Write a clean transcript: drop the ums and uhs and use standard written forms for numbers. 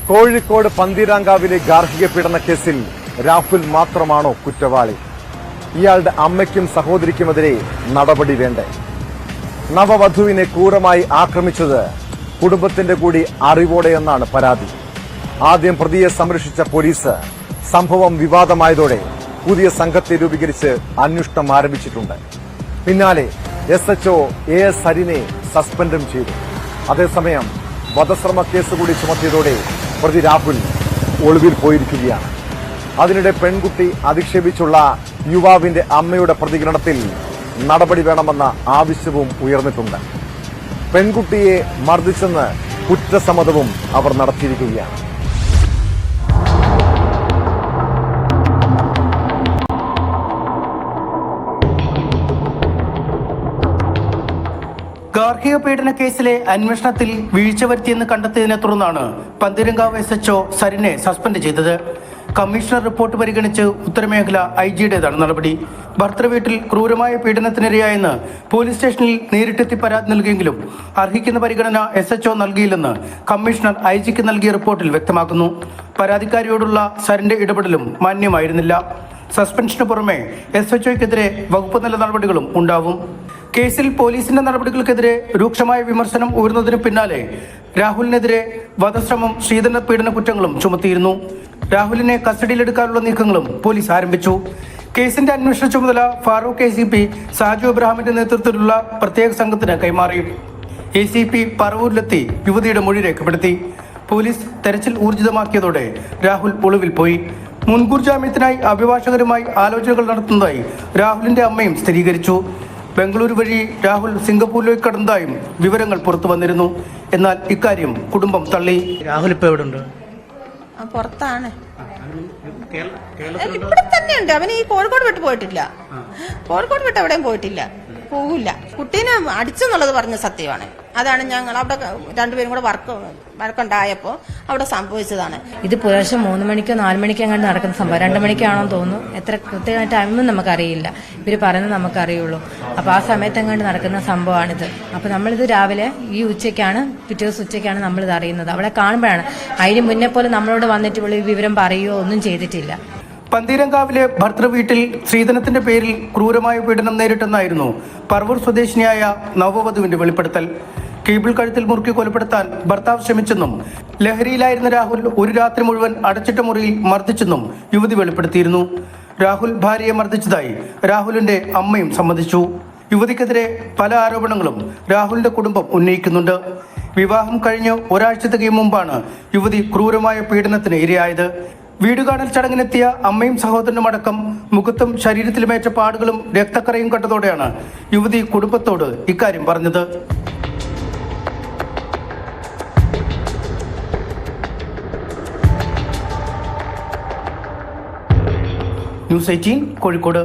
കോഴിക്കോട് പന്തീരാങ്കാവിലെ ഗാർഹിക പീഡന കേസിൽ രാഹുൽ മാത്രമാണോ കുറ്റവാളി? ഇയാളുടെ അമ്മയ്ക്കും സഹോദരിക്കുമെതിരെ നടപടി വേണ്ടേ? നവവധുവിനെ ക്രൂരമായി ആക്രമിച്ചത് കുടുംബത്തിന്റെ കൂടി അറിവോടെയെന്നാണ് പരാതി. ആദ്യം പ്രതിയെ സംരക്ഷിച്ച പോലീസ് സംഭവം വിവാദമായതോടെ പുതിയ സംഘത്തെ രൂപീകരിച്ച് അന്വേഷണം ആരംഭിച്ചിട്ടുണ്ട്. പിന്നാലെ SHO AS ഹരിനെ സസ്പെൻഡും ചെയ്തു. അതേസമയം വധശ്രമ കേസ് കൂടി ചുമത്തിയതോടെ പ്രതി രാഹുൽ ഒളിവിൽ പോയിരിക്കുകയാണ്. അതിനിടെ പെൺകുട്ടി അധിക്ഷേപിച്ചുള്ള യുവാവിന്റെ അമ്മയുടെ പ്രതികരണത്തിൽ നടപടി വേണമെന്ന ആവശ്യവും ഉയർന്നിട്ടുണ്ട്. പെൺകുട്ടിയെ മർദ്ദിച്ചെന്ന് കുറ്റസമ്മതവും അവർ നടത്തിയിരിക്കുകയാണ്. ഗാർഹിക പീഡന കേസിലെ അന്വേഷണത്തിൽ വീഴ്ച വരുത്തിയെന്ന് കണ്ടെത്തിയതിനെ തുടർന്നാണ് പന്തീരങ്കാവ് SHO സരിനെ സസ്പെൻഡ് ചെയ്തത്. കമ്മീഷണർ റിപ്പോർട്ട് പരിഗണിച്ച് ഉത്തരമേഖല IG-യുടേതാണ് നടപടി. ഭർത്തൃവീട്ടിൽ ക്രൂരമായ പീഡനത്തിനിരയായെന്ന് പോലീസ് സ്റ്റേഷനിൽ നേരിട്ടെത്തി പരാതി നൽകിയെങ്കിലും അർഹിക്കുന്ന പരിഗണന SHO നൽകിയില്ലെന്ന് കമ്മീഷണർ IG-ക്ക് നൽകിയ റിപ്പോർട്ടിൽ വ്യക്തമാക്കുന്നു. പരാതിക്കാരിയോടുള്ള സരിന്റെ ഇടപെടലും മാന്യമായിരുന്നില്ല. സസ്പെൻഷന് പുറമെ SHOയ്ക്കെതിരെ വകുപ്പ് തല നടപടികളും ഉണ്ടാവും. കേസിൽ പോലീസിന്റെ നടപടികൾക്കെതിരെ രൂക്ഷമായ വിമർശനം ഉയർന്നതിന് പിന്നാലെ രാഹുലിനെതിരെ വധശ്രമം, ശ്രീധന പീഡന കുറ്റങ്ങളും ചുമത്തിയിരുന്നു. രാഹുലിനെ കസ്റ്റഡിയിലെടുക്കാനുള്ള നീക്കങ്ങളും പോലീസ് ആരംഭിച്ചു. കേസിന്റെ അന്വേഷണ ചുമതല ഫാറൂഖ് ACP സാജു ഇബ്രാഹിമിന്റെ നേതൃത്വത്തിലുള്ള പ്രത്യേക സംഘത്തിന് കൈമാറി. ACP പറവൂരിലെത്തി യുവതിയുടെ മൊഴി രേഖപ്പെടുത്തി. പോലീസ് തെരച്ചിൽ ഊർജിതമാക്കിയതോടെ രാഹുൽ ഒളിവിൽ പോയി. മുൻകൂർ ജാമ്യത്തിനായി അഭിഭാഷകരുമായി ആലോചനകൾ നടത്തുന്നതായി രാഹുലിന്റെ അമ്മയും സ്ഥിരീകരിച്ചു. ബംഗളൂരു വഴി രാഹുൽ സിംഗപ്പൂരിലേക്ക് കടന്നതായും വിവരങ്ങൾ പുറത്തു വന്നിരുന്നു. എന്നാൽ ഇക്കാര്യം കുടുംബം തള്ളി. രാഹുൽ ഇപ്പൊ എവിടെ ഉണ്ട്? പുറത്താണ്, ഇവിടെ തന്നെയുണ്ട്. അവന് ഈ കോഴിക്കോട് വിട്ട് പോയിട്ടില്ല. കോഴിക്കോട് വിട്ട് എവിടെയും പോയിട്ടില്ല, പോകില്ല. കുട്ടീനെ അടിച്ചെന്നുള്ളത് പറഞ്ഞ സത്യമാണ്. അതാണ് ഞങ്ങൾ അവിടെ രണ്ടുപേരും കൂടെ വഴക്കുണ്ടായപ്പോൾ അവിടെ സംഭവിച്ചതാണ്. ഇത് പുലർച്ചെ 3 മണിക്കോ 4 മണിക്കോ അങ്ങോട്ട് നടക്കുന്ന സംഭവം. 2 മണിക്കാണോന്ന് തോന്നുന്നു. എത്ര കൃത്യമായ ടൈമൊന്നും നമുക്കറിയില്ല. ഇവർ പറയുന്നത് നമുക്കറിയുള്ളൂ. അപ്പോൾ ആ സമയത്ത് അങ്ങോട്ട് നടക്കുന്ന സംഭവമാണിത്. അപ്പോൾ നമ്മളിത് രാവിലെ ഈ ഉച്ചയ്ക്കാണ്, പിറ്റേ ദിവസം ഉച്ചയ്ക്കാണ് നമ്മളിത് അറിയുന്നത്. അവിടെ കാണുമ്പോഴാണ്. അതിന് മുന്നേ പോലെ നമ്മളോട് വന്നിട്ട് ഈ വിവരം പറയുകയോ ഒന്നും ചെയ്തിട്ടില്ല. പന്തീരങ്കാവിലെ ഭർത്തൃവീട്ടിൽ സ്ത്രീധനത്തിന്റെ പേരിൽ ക്രൂരമായ പീഡനം നേരിട്ടെന്നായിരുന്നു പറവൂർ സ്വദേശിനിയായ നവവധുവിന്റെ വെളിപ്പെടുത്തൽ. കേബിൾ കഴുത്തിൽ മുറുക്കി കൊലപ്പെടുത്താൻ ഭർത്താവ് ശ്രമിച്ചെന്നും ലഹരിയിലായിരുന്ന രാഹുൽ ഒരു രാത്രി മുഴുവൻ അടച്ചിട്ട മുറിയിൽ മർദ്ദിച്ചെന്നും യുവതി വെളിപ്പെടുത്തിയിരുന്നു. രാഹുൽ ഭാര്യയെ മർദ്ദിച്ചതായി രാഹുലിന്റെ അമ്മയും സമ്മതിച്ചു. യുവതിക്കെതിരെ പല ആരോപണങ്ങളും രാഹുലിന്റെ കുടുംബം ഉന്നയിക്കുന്നുണ്ട്. വിവാഹം കഴിഞ്ഞ് ഒരാഴ്ച തികയും മുമ്പാണ് യുവതി ക്രൂരമായ പീഡനത്തിന് ഇരയായത്. വീടുകാണൽ ചടങ്ങിനെത്തിയ അമ്മയും സഹോദരനും അടക്കം മുഖത്തും ശരീരത്തിലുമേറ്റ പാടുകളും രക്തക്കറയും കണ്ടതോടെയാണ് യുവതി കുടുംബത്തോട് ഇക്കാര്യം പറഞ്ഞത്. ന്യൂസ് 18 കോഴിക്കോട്.